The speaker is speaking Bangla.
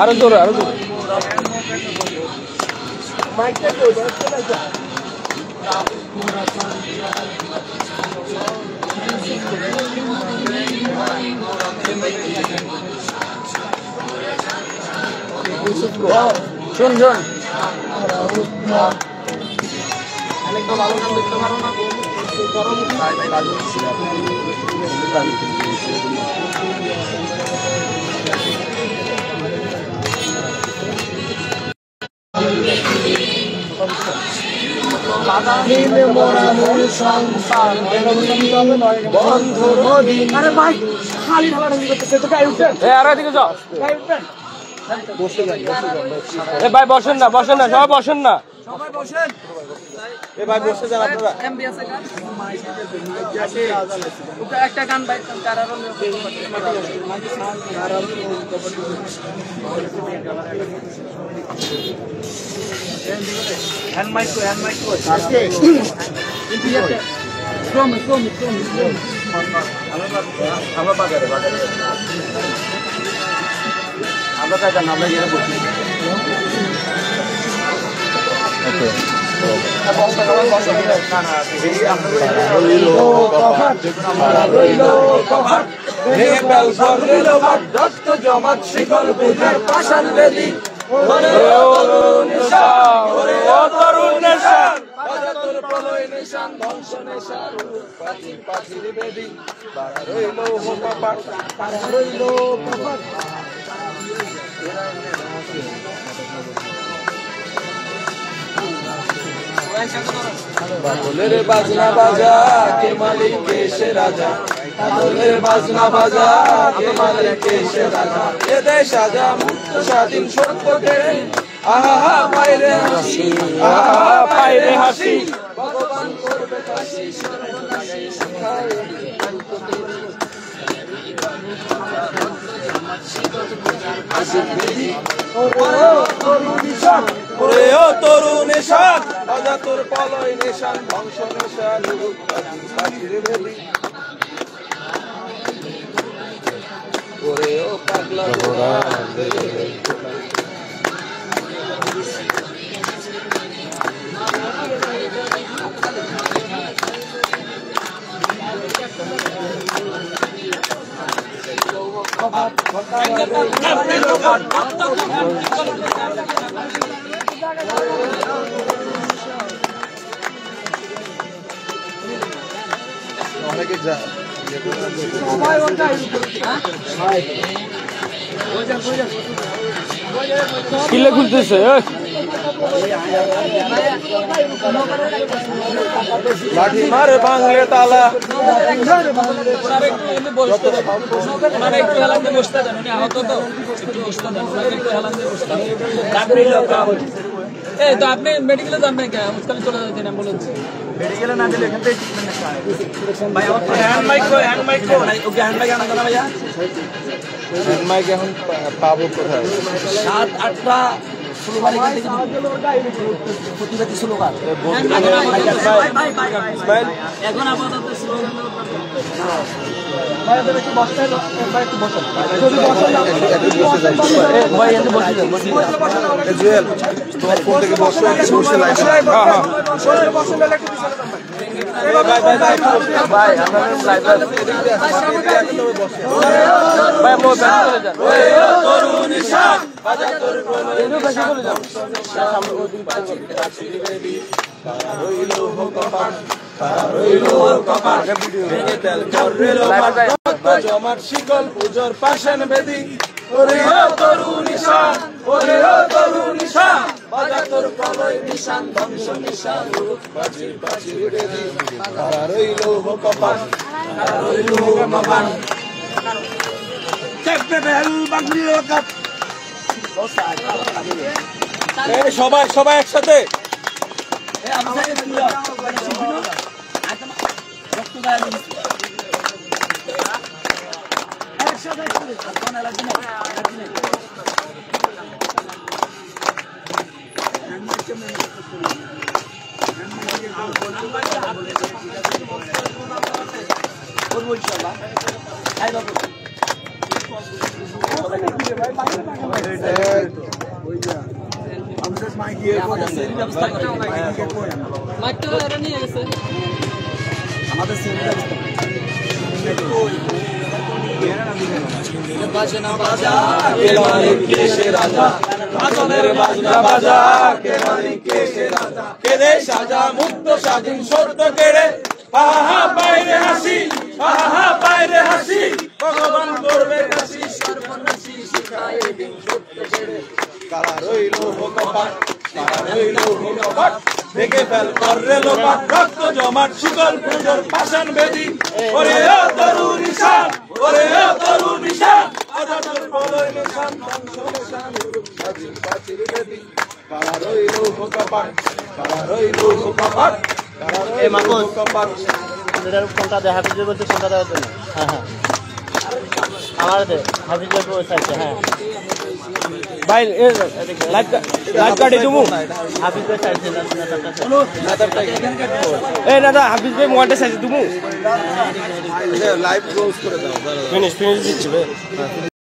আরো জোরে আরো জোরে শুন শুন আরে ভাই খালি ঢালাঢালি করতেছে তো গায়ে উঠেন আর এদিকে যাও গায়ে উঠেন ভাই বসেন না সবাই বসেন না সবাই বসেন ভাই বসে যান আপনারা এমবি আছে গান ওটা একটা গান ভাই কারারো হ্যান্ড মাইক কো আজকে শ্রম আমরা বাজারে আমরা কাজ না আমরা এখানে বসি ওকে বাদলের বাজনা বাজা কে মালিক এসে রাজা বাদলের বাজনা বাজা কে মালিক এসে রাজা এ দেশ আজা মুক্ত স্বাধীন সত্যকে আহা পাইরে হাসি ভগবান করবে কাশি সর্বনাশী শিখায় ওরে ও তরুণ নেশান বাজা তোর পলয় নেশান ধ্বংস নেশান ওরে ও পাগলা অনেকে যা কিলে খুলতেছে লাঠি মারে বাংলে তালা এই তো আপনি মেডিকেলে যাবেন কেন মুস্তাফি চলে যাচ্ছেন অ্যাম্বুলেন্স মেডিকেলে না গেলে এখান থেকে ট্রিটমেন্ট ভাই আমার হ্যান্ড মাইক কো নাই ওকে হ্যান্ড মাইক আনা জানা ভাইয়া হ্যান্ড মাইক এখন পাবো কোথায় 7-8টা স্লোগান এখান থেকে প্রতিবাদী স্লোগান এখন আপাতত স্লোগান ভাই আপনি একটু বসেন ভাই একটু বসেন যদি বসেন ভাই এখানে বসে যান জুয়েল তোমার ফোন থেকে বসো বসে লাইভ হ্যাঁ বসেন তাহলে একটু ভাই আপনাদের লাইভ ভাই মোবাইল চলে যান ওই তরুণ নিশান বাজা তোর প্রলয় চলে যান সামনে ওদিন পাঁচি বেবি রইলো কপাট রইলো কপাট ভেঙে তেল করে লোমাট জমাট শিকল পূজোর পাশান বেদি ওরে ও তরুণ নিশান বাজা তোর প্রলয় নিশান ধ্বংস নিশান বাজি বেদি রইলো কপাট রইলো কপাট চেপে বেল বাংলিও কাপ সবাই একসাথে বাজনা বাজা কে মালিক কে সে রাজা বাজনের বাজনা বাজা কে মালিক কে সে রাজা কে দে সাজা মুক্ত স্বাধীন সত্য কেড়ে আহা বাইরে হাসি আহা বাইরে হাসি ভগবান করবে কাশি সর্বনাশী শিখায় দিন সত্য কেড়ে কারা রইল কপাট কারা রইল কপাট দেখে ফেল কররে লোপাট রক্ত জমাট শিকল পুজোর পাষাণ বেদি ওরে ও তরুণ নিশান ওরে ও তরুণ নিশান আজাদের প্রলয় নিশান ধ্বংস নিশান স্বাধীন পাচির বেদি কারা রইল কপাট কারা রইল কপাট কারা রইল কপাট এটার কোনটা দেয় হাফিজের বলছে কোনটা দেওয়ার জন্য হ্যাঁ হ্যাঁ আমার দে হাফিজের চাইছে হ্যাঁ ভাই লাইভ কাটে তুমি হাফিজের চাইছে এই দাদা হাফিজ ভাই মোবাইলটা চাইছে তুমি লাইভ ক্লোজ করে দাও ফিনিশ দিচ্ছি ভাই